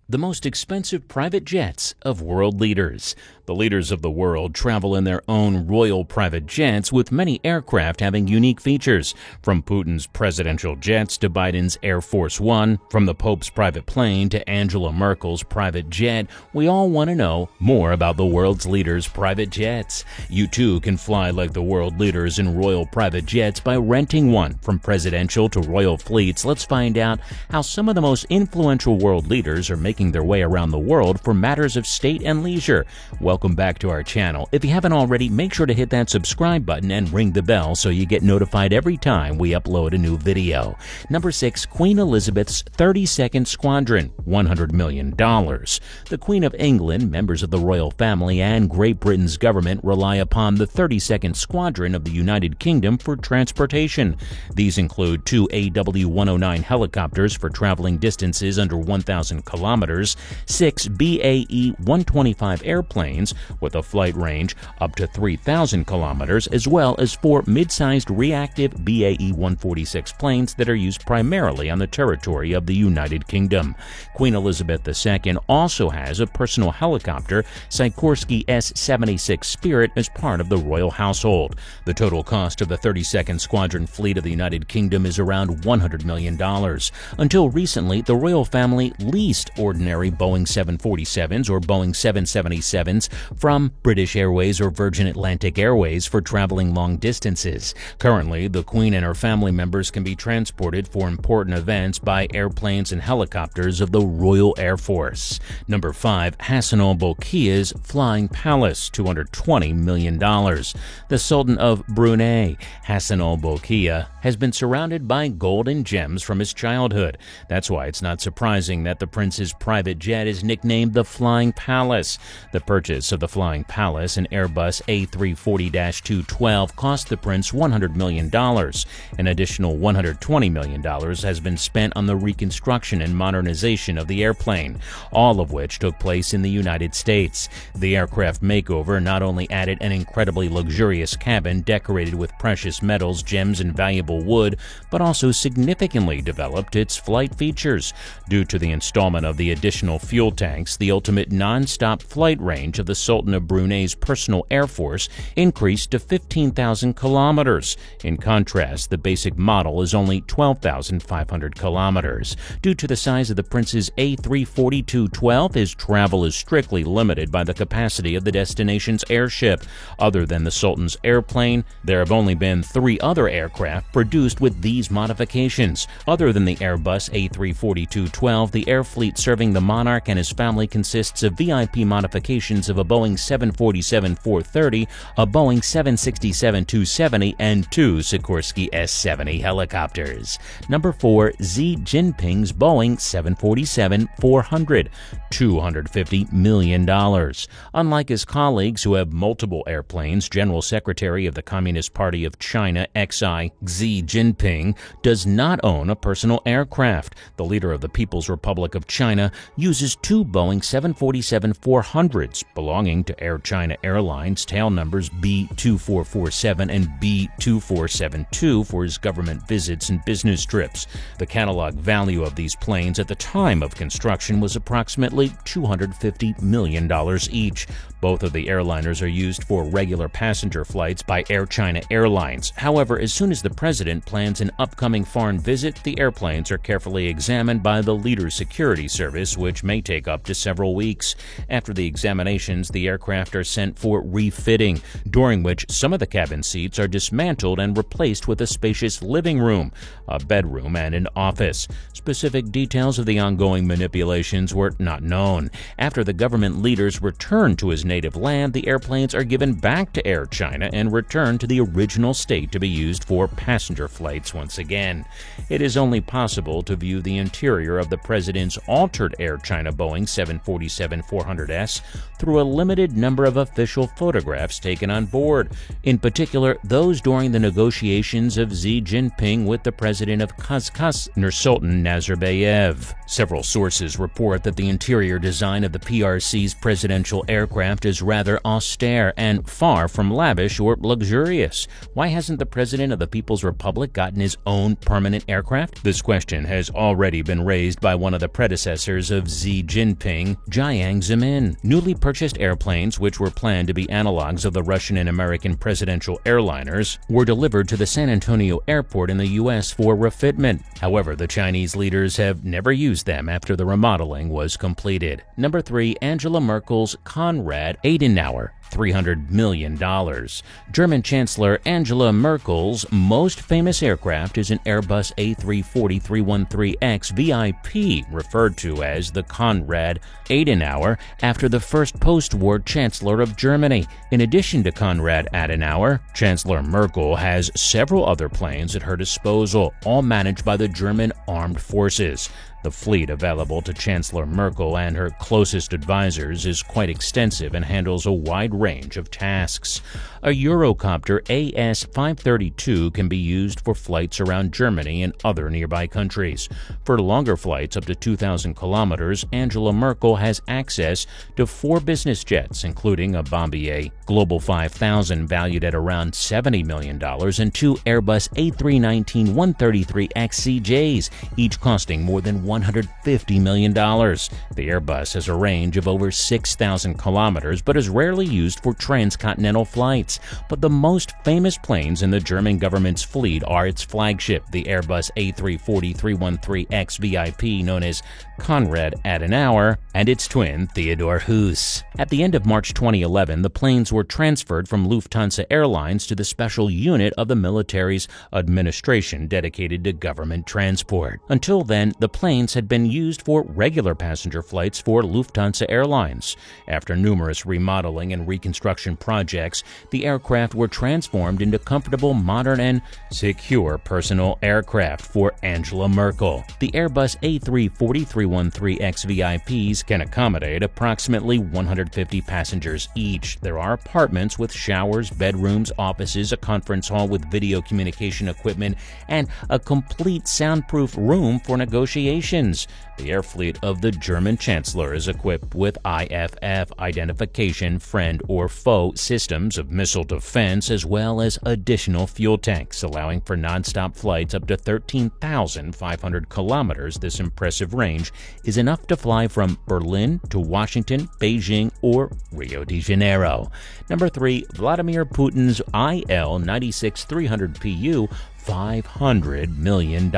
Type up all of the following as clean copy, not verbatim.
The most expensive private jets of world leaders. The leaders of the world travel in their own royal private jets, with many aircraft having unique features. From Putin's presidential jets to Biden's Airforce One, from the Pope's private plane to Angela Merkel's private jet, we all want to know more about the world's leaders' private jets. You too can fly like the world leaders in royal private jets by renting one. From presidential to royal fleets, let's find out how some of the most influential world leaders are making their way around the world for matters of state and leisure. Welcome back to our channel. If you haven't already, make sure to hit that subscribe button and ring the bell so you get notified every time we upload a new video. Number 6. Queen Elizabeth's 32nd Squadron, $100 million. The Queen of England, members of the royal family, and Great Britain's government rely upon the 32nd Squadron of the United Kingdom for transportation. These include 2 AW109 helicopters for traveling distances under 1,000 kilometers, 6 BAE-125 airplanes with a flight range up to 3,000 kilometers, as well as 4 mid-sized reactive BAE-146 planes that are used primarily on the territory of the United Kingdom. Queen Elizabeth II also has a personal helicopter, Sikorsky S-76 Spirit, as part of the royal household. The total cost of the 32nd Squadron fleet of the United Kingdom is around $100 million. Until recently, the royal family leased ordinary Boeing 747s or Boeing 777s from British Airways or Virgin Atlantic Airways for traveling long distances. Currently, the Queen and her family members can be transported for important events by airplanes and helicopters of the Royal Air Force. Number 5. Hassan al-Bolkiah's Flying Palace, $220 million. The Sultan of Brunei, Hassan al-Bolkiah, has been surrounded by gold and gems from his childhood. That's why it's not surprising that the prince's private jet is nicknamed the Flying Palace. The purchase of the Flying Palace, an Airbus A340-212, cost the prince $100 million. An additional $120 million has been spent on the reconstruction and modernization of the airplane, all of which took place in the United States. The aircraft makeover not only added an incredibly luxurious cabin decorated with precious metals, gems, and valuable wood, but also significantly developed its flight features. Due to the installment of the additional fuel tanks, the ultimate non-stop flight range of the Sultan of Brunei's personal Air Force increased to 15,000 kilometers. In contrast, the basic model is only 12,500 kilometers. Due to the size of the prince's A340-212, his travel is strictly limited by the capacity of the destination's airship. Other than the Sultan's airplane, there have only been 3 other aircraft produced with these modifications. Other than the Airbus A340-212, the air fleet serving the monarch and his family consists of VIP modifications of a Boeing 747-430, a Boeing 767-270, and 2 Sikorsky S-70 helicopters. Number 4. Xi Jinping's Boeing 747-400, $250 million. Unlike his colleagues who have multiple airplanes, General Secretary of the Communist Party of China, XI, Xi Jinping, does not own a personal aircraft. The leader of the People's Republic of China uses 2 Boeing 747-400s belonging to Air China Airlines, tail numbers B2447 and B2472, for his government visits and business trips. The catalog value of these planes at the time of construction was approximately $250 million each. Both of the airliners are used for regular passenger flights by Air China Airlines. However, as soon as the president plans an upcoming foreign visit, the airplanes are carefully examined by the leader's security service, which may take up to several weeks. After the examinations, the aircraft are sent for refitting, during which some of the cabin seats are dismantled and replaced with a spacious living room, a bedroom, and an office. Specific details of the ongoing manipulations were not known. After the government leaders return to his native land, the airplanes are given back to Air China and returned to the original state to be used for passenger flights once again. It is only possible to view the interior of the president's altered Air China Boeing 747-400S through a limited number of official photographs taken on board, in particular those during the negotiations of Xi Jinping with the president of Kazakhstan, Nursultan Nazarbayev. Several sources report that the interior design of the PRC's presidential aircraft is rather austere and far from lavish or luxurious. Why hasn't the President of the People's Republic gotten his own permanent aircraft? This question has already been raised by one of the predecessors advisors of Xi Jinping, Jiang Zemin. Newly purchased airplanes, which were planned to be analogs of the Russian and American presidential airliners, were delivered to the San Antonio airport in the U.S. for refitment. However, the Chinese leaders have never used them after the remodeling was completed. Number 3. Angela Merkel's Konrad Adenauer, $300 million. German Chancellor Angela Merkel's most famous aircraft is an Airbus A340-313X VIP, referred to as the Konrad Adenauer, after the first post-war Chancellor of Germany. In addition to Konrad Adenauer, Chancellor Merkel has several other planes at her disposal, all managed by the German Armed Forces. The fleet available to Chancellor Merkel and her closest advisors is quite extensive and handles a wide range of tasks. A Eurocopter AS-532 can be used for flights around Germany and other nearby countries. For longer flights up to 2,000 kilometers, Angela Merkel has access to 4 business jets, including a Bombardier Global 5000 valued at around $70 million and 2 Airbus A319-133XCJs, each costing more than $150 million. The Airbus has a range of over 6,000 kilometers but is rarely used for transcontinental flights. But the most famous planes in the German government's fleet are its flagship, the Airbus A340-313X VIP, known as Konrad Adenauer, and its twin, Theodor Heuss. At the end of March 2011, the planes were transferred from Lufthansa Airlines to the special unit of the military's administration dedicated to government transport. Until then, the planes had been used for regular passenger flights for Lufthansa Airlines. After numerous remodeling and reconstruction projects, the aircraft were transformed into comfortable, modern, and secure personal aircraft for Angela Merkel. The Airbus A340-313X VIPs can accommodate approximately 150 passengers each. There are apartments with showers, bedrooms, offices, a conference hall with video communication equipment, and a complete soundproof room for negotiations. The air fleet of the German Chancellor is equipped with IFF, identification, friend or foe systems of missile defense, as well as additional fuel tanks, allowing for non-stop flights up to 13,500 kilometers. This impressive range is enough to fly from Berlin to Washington, Beijing, or Rio de Janeiro. Number 3. Vladimir Putin's IL-96-300PU, $500 million.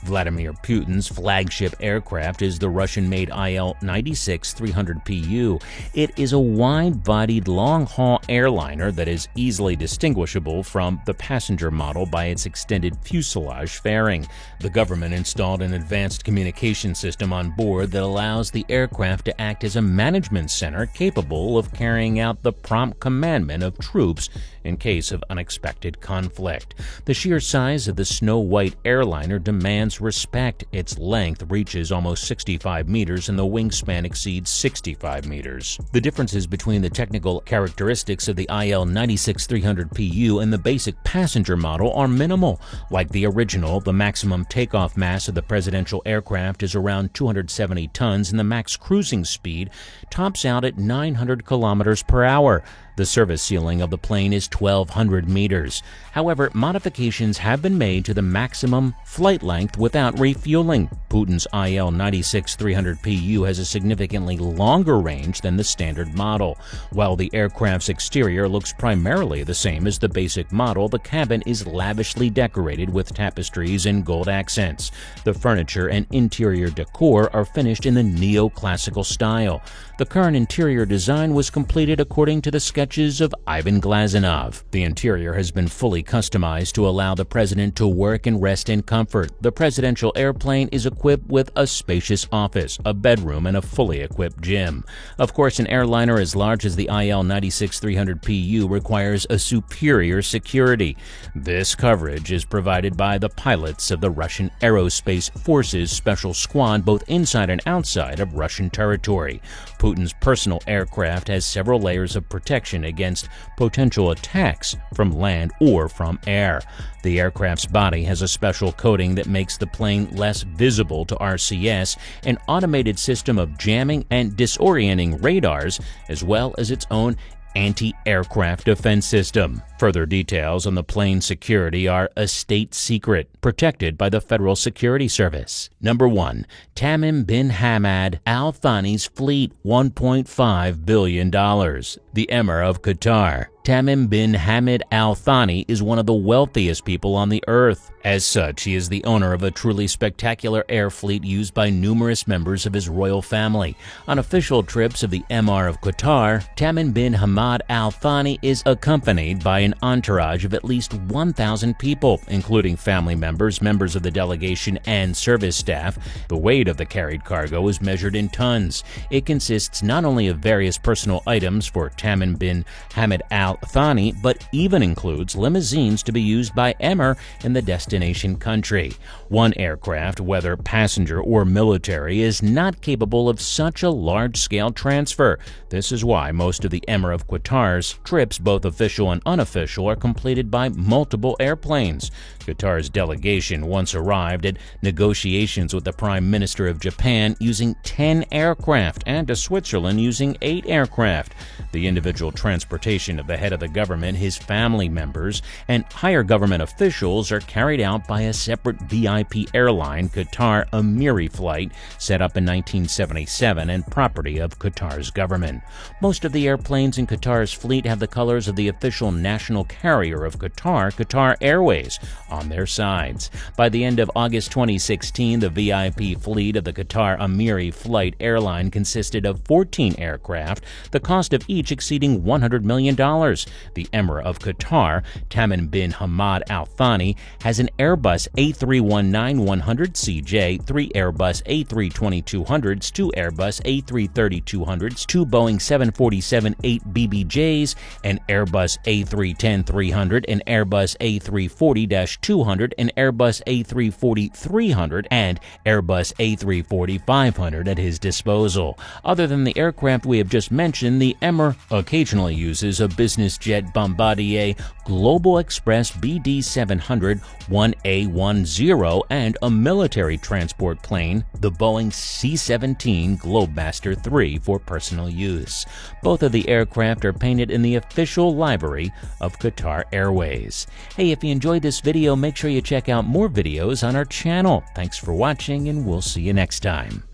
Vladimir Putin's flagship aircraft is the Russian-made IL-96-300PU. It is a wide-bodied, long-haul airliner that is easily distinguishable from the passenger model by its extended fuselage fairing. The government installed an advanced communication system on board that allows the aircraft to act as a management center capable of carrying out the prompt commandment of troops in case of unexpected conflict. The sheer size of the snow-white airliner demands respect. Its length reaches almost 65 meters and the wingspan exceeds 65 meters. The differences between the technical characteristics of the IL-96-300PU and the basic passenger model are minimal. Like the original, the maximum takeoff mass of the presidential aircraft is around 270 tons and the max cruising speed tops out at 900 kilometers per hour. The service ceiling of the plane is 1,200 meters. However, modifications have been made to the maximum flight length without refueling. Putin's IL-96-300PU has a significantly longer range than the standard model. While the aircraft's exterior looks primarily the same as the basic model, the cabin is lavishly decorated with tapestries and gold accents. The furniture and interior decor are finished in the neoclassical style. The current interior design was completed according to the sketches of Ivan Glazunov. The interior has been fully customized to allow the president to work and rest in comfort. The presidential airplane is equipped with a spacious office, a bedroom, and a fully equipped gym. Of course, an airliner as large as the IL-96-300PU requires a superior security. This coverage is provided by the pilots of the Russian Aerospace Forces Special Squad, both inside and outside of Russian territory. Putin's personal aircraft has several layers of protection against potential attacks from land or from air. The aircraft's body has a special coating that makes the plane less visible to RCS, an automated system of jamming and disorienting radars, as well as its own anti-aircraft defense system. Further details on the plane's security are a state secret, protected by the Federal Security Service. Number 1. Tamim bin Hamad Al Thani's fleet, $1.5 billion. The Emir of Qatar. Tamim bin Hamad Al Thani is one of the wealthiest people on the earth. As such, he is the owner of a truly spectacular air fleet used by numerous members of his royal family. On official trips of the Emir of Qatar, Tamim bin Hamad Al Thani is accompanied by an entourage of at least 1,000 people, including family members, members of the delegation, and service staff. The weight of the carried cargo is measured in tons. It consists not only of various personal items for Tamim bin Hamad Al Thani, but even includes limousines to be used by Emir in the destination country. One aircraft, whether passenger or military, is not capable of such a large-scale transfer. This is why most of the Emir of Qatar's trips, both official and unofficial, are completed by multiple airplanes. Qatar's delegation once arrived at negotiations with the Prime Minister of Japan using 10 aircraft and to Switzerland using 8 aircraft. The individual transportation of the head of the government, his family members, and higher government officials are carried out by a separate VIP airline, Qatar Amiri Flight, set up in 1977 and property of Qatar's government. Most of the airplanes in Qatar's fleet have the colors of the official national carrier of Qatar, Qatar Airways, on their sides. By the end of August 2016, the VIP fleet of the Qatar Amiri Flight airline consisted of 14 aircraft, the cost of each exceeding $100 million. The Emir of Qatar, Tamim bin Hamad Al Thani, has an Airbus A319-100CJ, 3 Airbus A320-200s, 2 Airbus A330-200s, 2 Boeing 747-8 BBJs, an Airbus A310-300, an Airbus A340-200, an Airbus A340-300, and Airbus A340-500 at his disposal. Other than the aircraft we have just mentioned, the Emir occasionally uses a business jet Bombardier Global Express BD-700 1A10 and a military transport plane, the Boeing C-17 Globemaster III, for personal use. Both of the aircraft are painted in the official livery of Qatar Airways. Hey, if you enjoyed this video, make sure you check out more videos on our channel. Thanks for watching, and we'll see you next time.